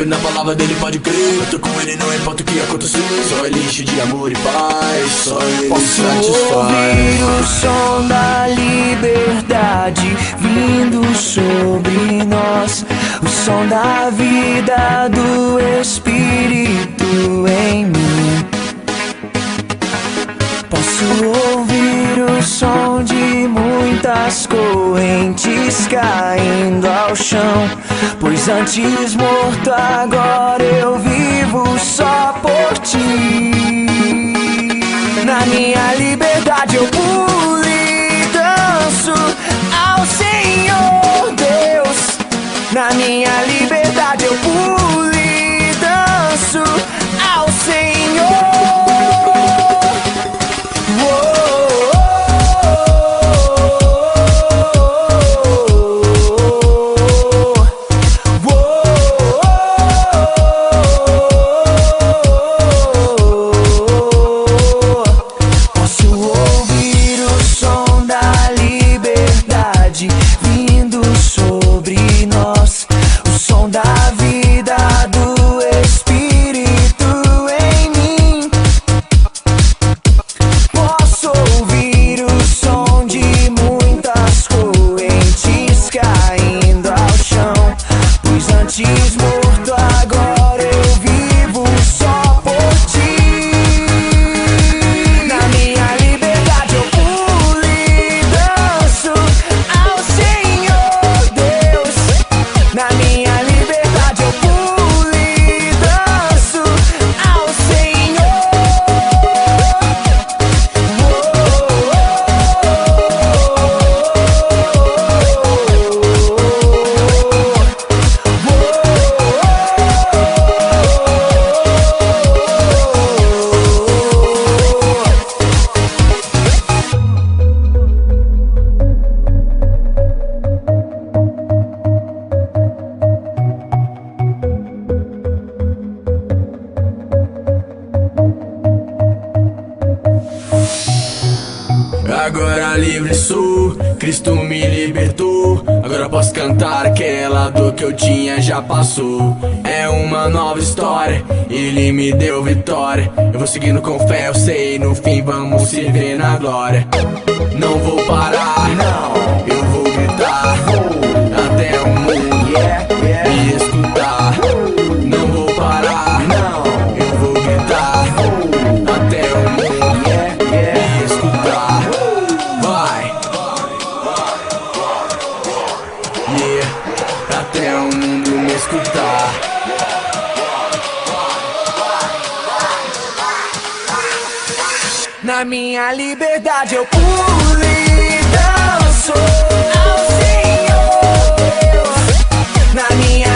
na palavra dele pode crer. Eu tô com ele, não importa o que acontecer. Só ele enche de amor e paz, só ele Posso satisfaz. ouvir o som da liberdade vindo sobre nós, o som da vida do Espírito em mim. Posso ouvir o som de muitas correntes caindo ao chão, pois antes morto agora eu vivo só por ti. Na minha liberdade eu pulo e danço ao Senhor Deus. Na minha liberdade eu pulo e danço ao Senhor. Agora livre sou, Cristo me libertou. Agora posso cantar, aquela dor que eu tinha já passou. É uma nova história, Ele me deu vitória. Eu vou seguindo com fé, eu sei, no fim vamos se ver na glória. Não vou parar, não, eu vou gritar até o mundo me escutar. Não vou parar, não, eu vou gritar até o mundo me escutar. Até o mundo me escutar. Na minha liberdade eu pulo e danço ao Senhor Deus. Na minha